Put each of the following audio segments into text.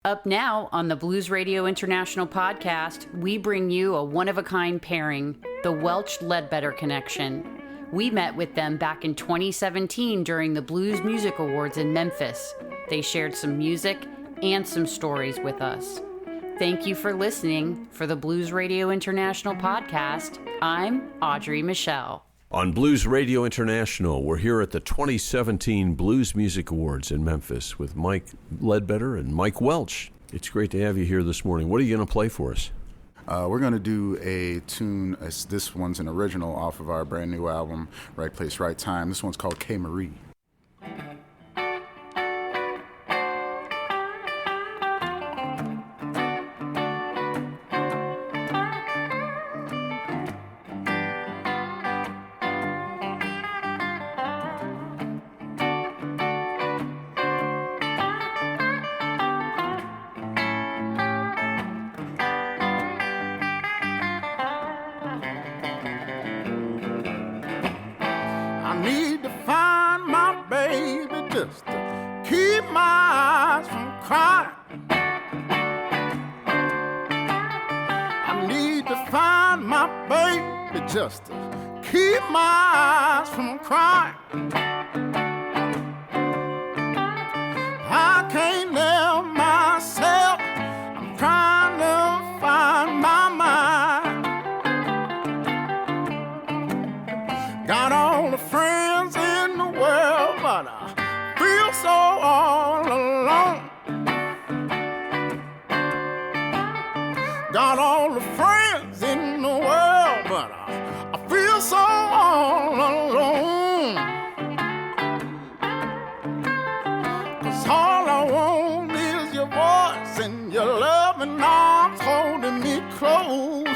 Up now on the Blues Radio International podcast, we bring you a one-of-a-kind pairing, the Welch-Ledbetter connection. We met with them back in 2017 during the Blues Music Awards in Memphis. They shared some music and some stories with us. Thank you for listening. For the Blues Radio International podcast, I'm Audrey Michelle. On Blues Radio International, we're here at the 2017 Blues Music Awards in Memphis with Mike Ledbetter and Mike Welch. It's great to have you here this morning. What are you going to play for us? We're going to do a tune. This one's an original off of our brand new album, Right Place, Right Time. This one's called K. Marie. Just to keep my eyes from crying. I can't help myself. I'm trying to find my mind. Got all the friends in the world, but I feel so all alone. Got all the friends in the world, but I feel so all alone. 'Cause all I want is your voice and your loving arms holding me close.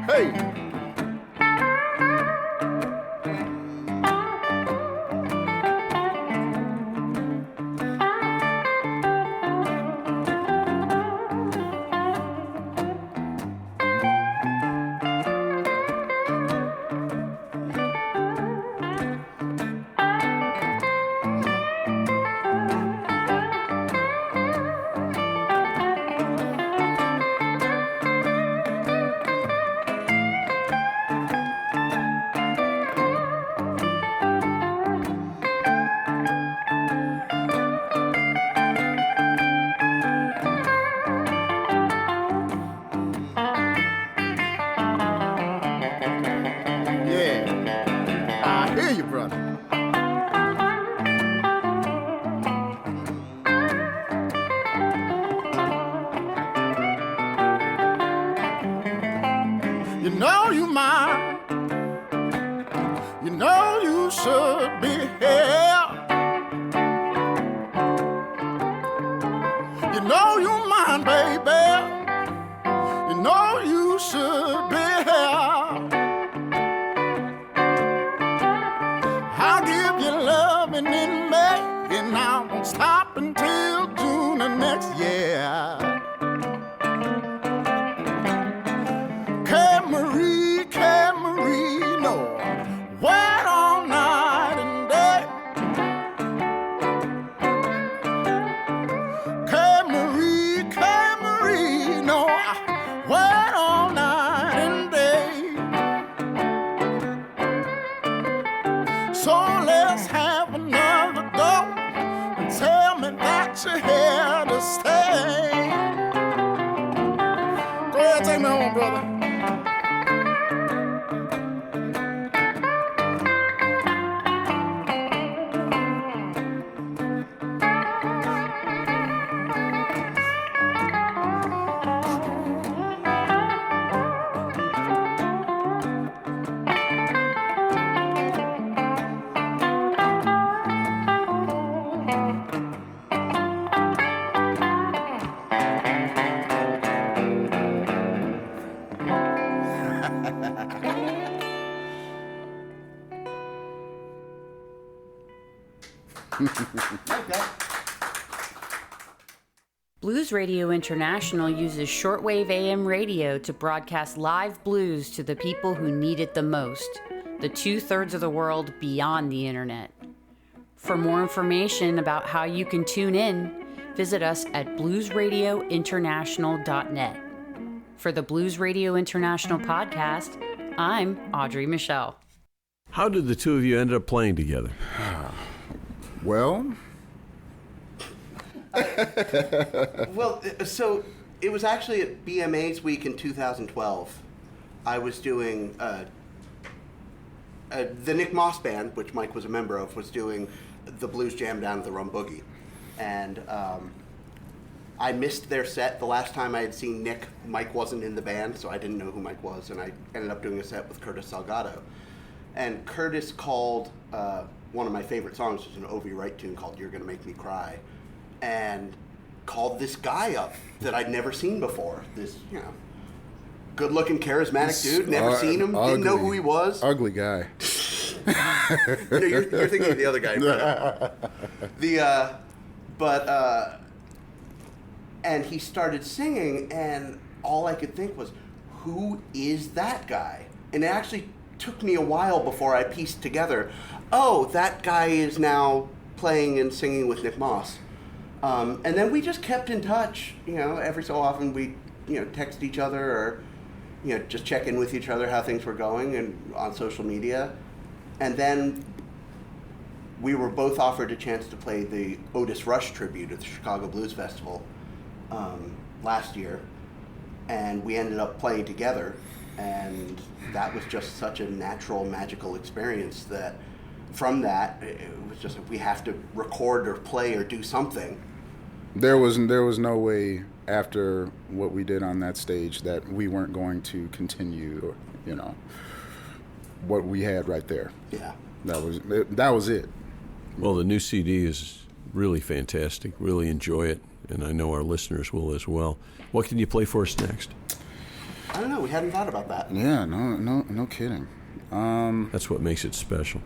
Hey. Blues Radio International uses shortwave AM radio to broadcast live blues to the people who need it the most, the 2/3 of the world beyond the internet. For more information about how you can tune in, visit us at bluesradiointernational.net. For the Blues Radio International podcast, I'm Audrey Michelle. How did the two of you end up playing together? Well, so it was actually at BMA's week in 2012. I was doing the Nick Moss band, which Mike was a member of, was doing the Blues Jam down at the Rum Boogie. And I missed their set. The last time I had seen Nick, Mike wasn't in the band, so I didn't know who Mike was, and I ended up doing a set with Curtis Salgado. And Curtis called one of my favorite songs, which is an O.V. Wright tune called You're Gonna Make Me Cry, and called this guy up that I'd never seen before. This, good-looking, charismatic dude, never seen him, didn't know who he was. Ugly guy. No, you're thinking of the other guy. And he started singing, and all I could think was, who is that guy? And it actually took me a while before I pieced together, oh, that guy is now playing and singing with Nick Moss. And then we just kept in touch. Every so often we, text each other or, just check in with each other how things were going and on social media. And then we were both offered a chance to play the Otis Rush tribute at the Chicago Blues Festival last year, and we ended up playing together, and that was just such a natural, magical experience that from that, it was just, we have to record or play or do something. There was no way after what we did on that stage that we weren't going to continue, what we had right there. Yeah. That was it. Well, the new CD is really fantastic. Really enjoy it, and I know our listeners will as well. What can you play for us next? I don't know. We hadn't thought about that. Yeah, no kidding. That's what makes it special.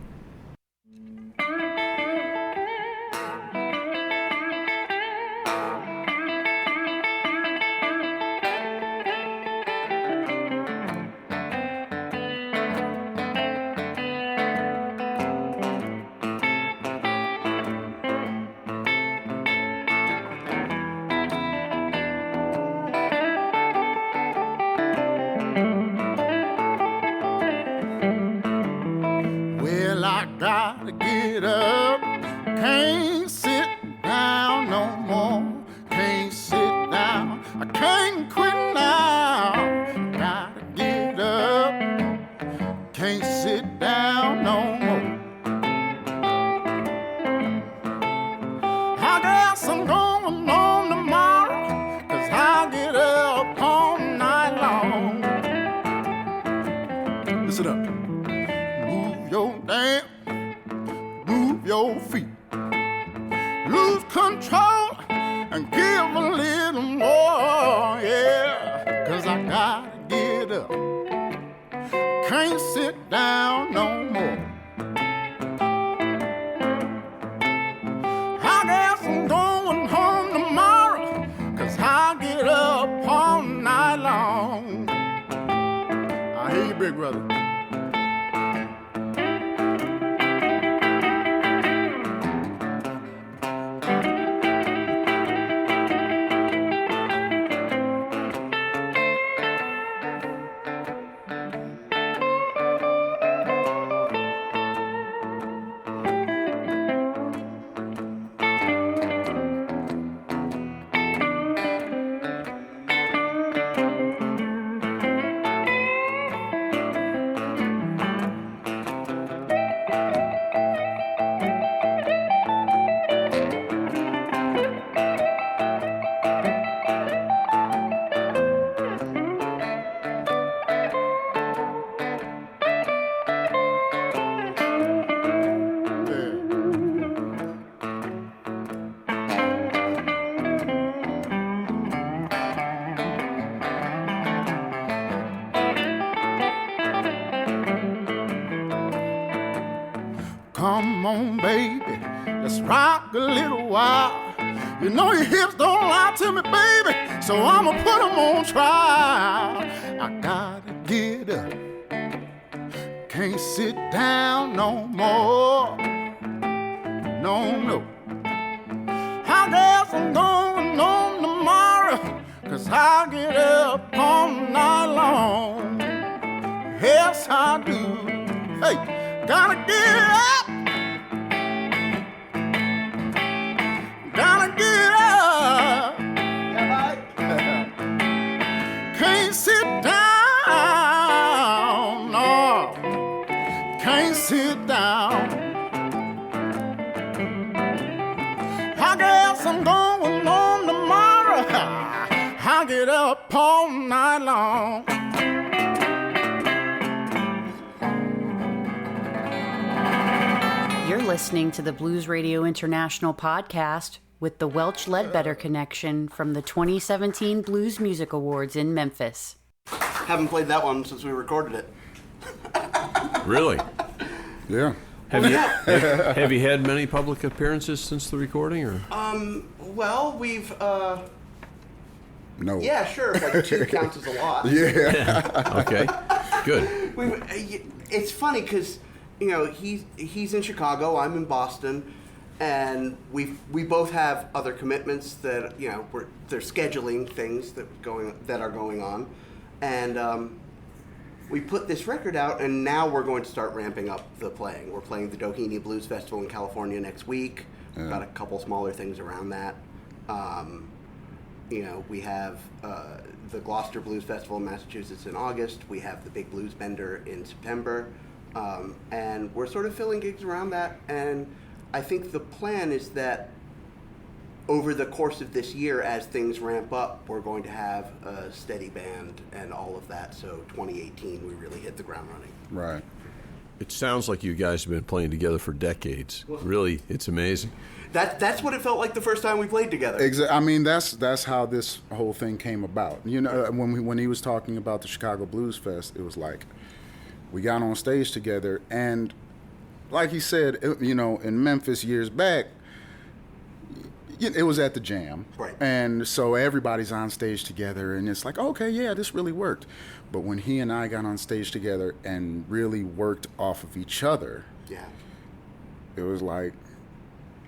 Gotta get up, can't sit down no more, can't sit down, I can't quit now. Gotta get up, can't sit down no more. I guess I'm going home tomorrow, 'cause I get up all night long. Listen up, move your damn, move your feet, lose control and give a little more, yeah, 'cause I gotta get up, can't sit down no more. I guess I'm going home tomorrow, 'cause I get up all night long. I hear you, big brother. Come on, baby, let's rock a little while. You know your hips don't lie to me, baby, so I'ma put them on trial. I gotta get up, can't sit down no more. no. I guess I'm going on tomorrow, 'cause I get up all night long. Yes, I do. Hey, gotta get up. Gotta get up. Can't sit down, no. Can't sit down. I guess I'm going on tomorrow. I'll get up all night long. You're listening to the Blues Radio International podcast with the Welch Ledbetter connection from the 2017 Blues Music Awards in Memphis. Haven't played that one since we recorded it. Really? Yeah. Have you had many public appearances since the recording, or? Well, we've No. yeah, sure, but 2 counts as a lot. Yeah. Okay. Good. It's funny because he's in Chicago, I'm in Boston, and we both have other commitments that they're scheduling things that are going on, and we put this record out, and now we're going to start ramping up the playing. We're playing the Doheny Blues Festival in California next week. Yeah. We've got a couple smaller things around that. We have the Gloucester Blues Festival in Massachusetts in August. We have the Big Blues Bender in September. And we're sort of filling gigs around that. And I think the plan is that over the course of this year, as things ramp up, we're going to have a steady band and all of that. So 2018, we really hit the ground running. Right. It sounds like you guys have been playing together for decades. Really, it's amazing. That's what it felt like the first time we played together. Exactly. I mean, that's how this whole thing came about. When he was talking about the Chicago Blues Fest, it was like we got on stage together, and like he said, in Memphis years back, it was at the Jam, right? And so everybody's on stage together, and it's like, okay, yeah, this really worked. But when he and I got on stage together and really worked off of each other, yeah, it was like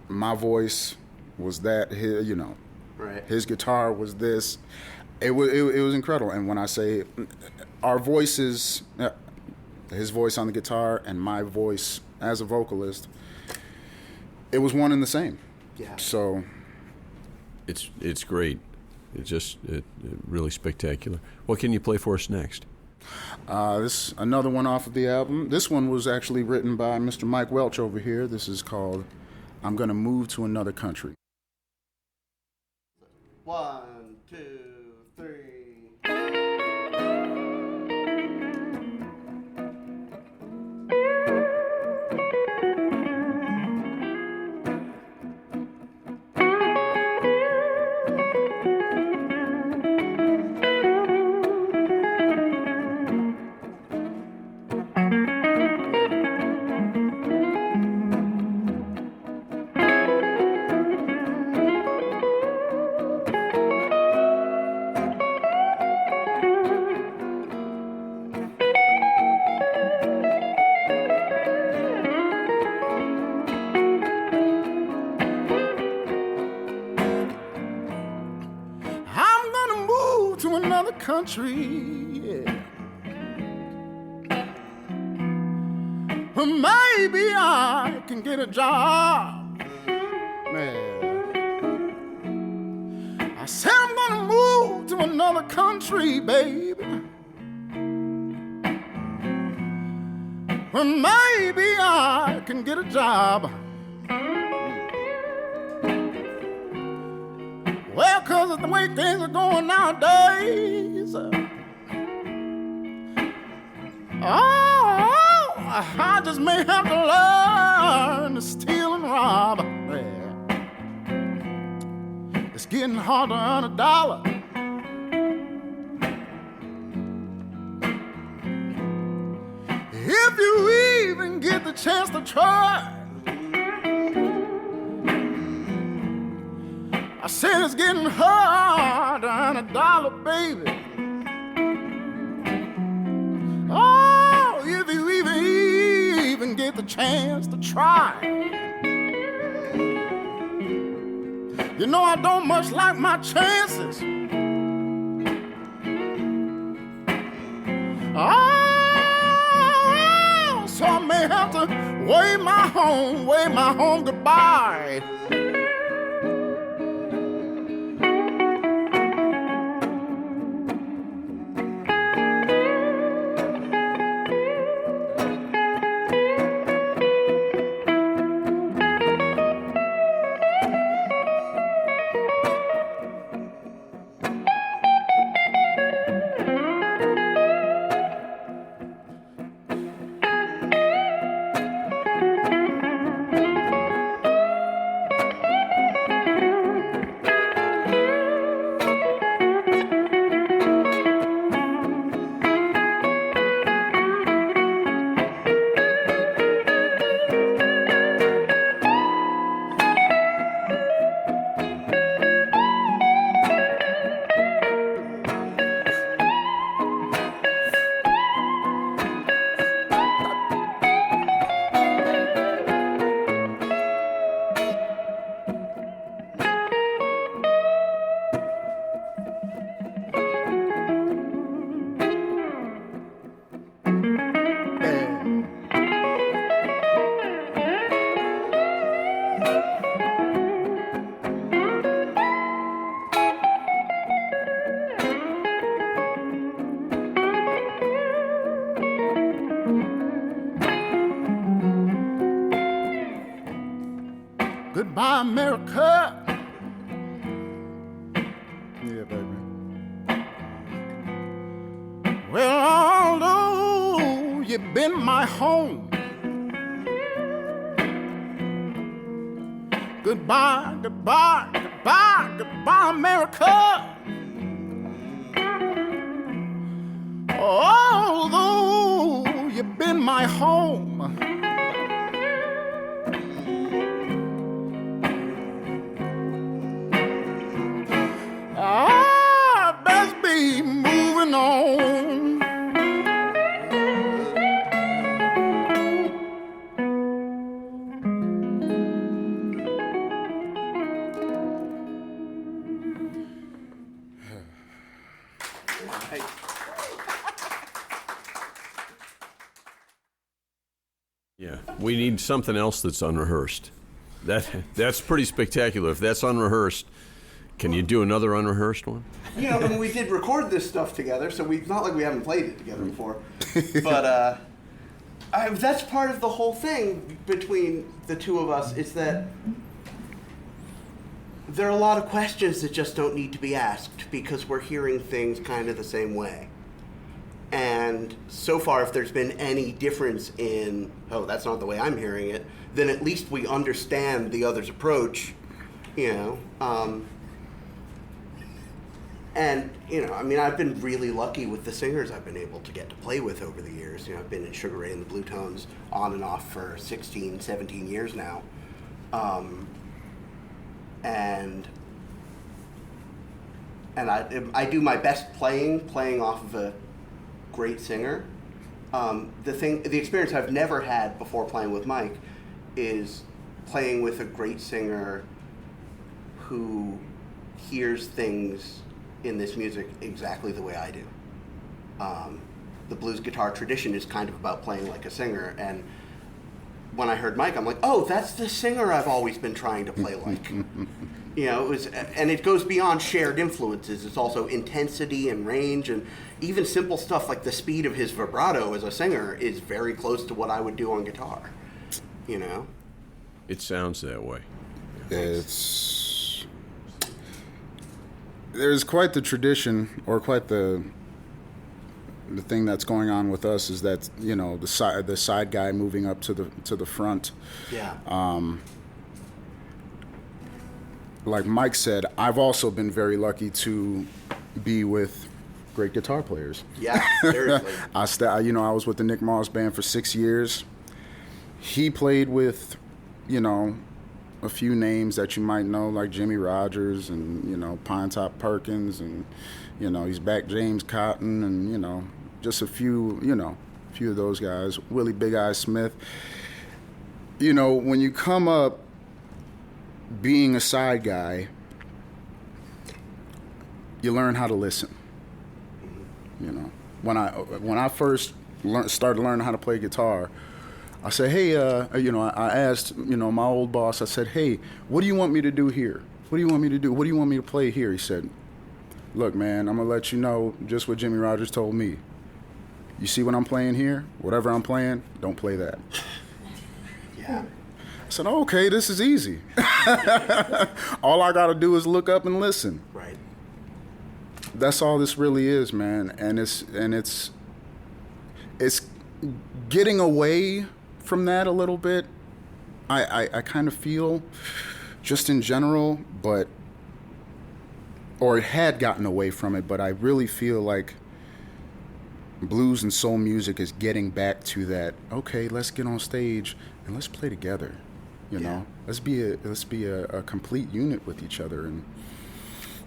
my voice was that, right. His guitar was this. It was incredible. And when I say our voices, his voice on the guitar and my voice as a vocalist, it was one and the same. Yeah. So it's great. It's really spectacular. What can you play for us next? This another one off of the album. This one was actually written by Mr. Mike Welch over here. This is called I'm Gonna Move to Another Country. 1, 2, 3. Country, yeah. Well, maybe I can get a job. Man, I said I'm gonna move to another country, baby. Well, maybe I can get a job. Well, 'cause of the way things are going nowadays. I just may have to learn to steal and rob. Yeah. It's getting hard to earn $1. If you even get the chance to try. I said it's getting hard to earn $1, baby. Oh, if you even get the chance to try. You know I don't much like my chances. Oh, so I may have to wave my home goodbye. Goodbye, America. Yeah, baby. Well, although you've been my home, goodbye, goodbye, goodbye, goodbye, America. Although you've been my home, I best be moving on. Yeah, we need something else that's unrehearsed. That's pretty spectacular. If that's unrehearsed, can you do another unrehearsed one? You know, I mean, we did record this stuff together, so it's not like we haven't played it together before. But that's part of the whole thing between the two of us, is that there are a lot of questions that just don't need to be asked because we're hearing things kind of the same way. And so far, if there's been any difference in, oh, that's not the way I'm hearing it, then at least we understand the other's approach, you know. And, you know, I mean, I've been really lucky with the singers I've been able to get to play with over the years. You know, I've been in Sugar Ray and the Blue Tones on and off for 16, 17 years now. And I do my best playing off of a great singer. The experience I've never had before playing with Mike is playing with a great singer who hears things in this music exactly the way I do. The blues guitar tradition is kind of about playing like a singer, and when I heard Mike, I'm like, oh, that's the singer I've always been trying to play like. You know, it goes beyond shared influences. It's also intensity and range, and even simple stuff like the speed of his vibrato as a singer is very close to what I would do on guitar. You know? It sounds that way. There's quite the tradition, or quite the thing that's going on with us is that, you know, the side guy moving up to the front. Yeah. Like Mike said, I've also been very lucky to be with great guitar players. Yeah, seriously. I was with the Nick Moss Band for 6 years. He played with, you know, a few names that you might know, like Jimmy Rogers and, you know, Pine Top Perkins, and, you know, he's back James Cotton, and, you know, just a few of those guys. Willie Big Eye Smith. You know, when you come up being a side guy, you learn how to listen. You know, when I first started learning how to play guitar, I said, hey, I asked, my old boss, I said, hey, what do you want me to do here? What do you want me to do? What do you want me to play here? He said, look, man, I'm going to let you know just what Jimmy Rogers told me. You see what I'm playing here? Whatever I'm playing, don't play that. Yeah. I said, okay, this is easy. All I got to do is look up and listen. Right. That's all this really is, man. And it's getting away from that a little bit. I kind of feel, just in general, or it had gotten away from it, but I really feel like blues and soul music is getting back to that. Okay, let's get on stage and let's play together. You know, let's be a complete unit with each other and.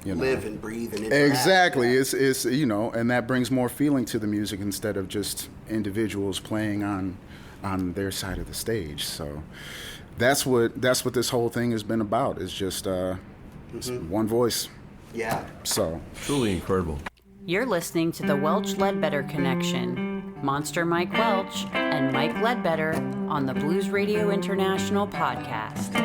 Live and breathe and interact. Exactly. It's and that brings more feeling to the music instead of just individuals playing on their side of the stage. So that's what this whole thing has been about. Is just one voice. Yeah. So Truly incredible. You're listening to the Welch-Ledbetter Connection. Monster Mike Welch and Mike Ledbetter on the Blues Radio International podcast.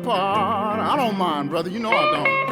I don't mind, brother. You know I don't.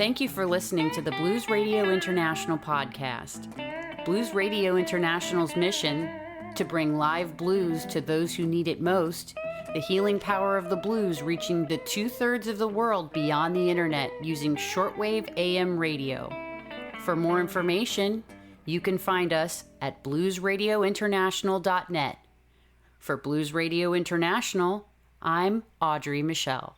Thank you for listening to the Blues Radio International podcast. Blues Radio International's mission, to bring live blues to those who need it most, the healing power of the blues reaching the 2/3 of the world beyond the internet using shortwave AM radio. For more information, you can find us at bluesradiointernational.net. For Blues Radio International, I'm Audrey Michelle.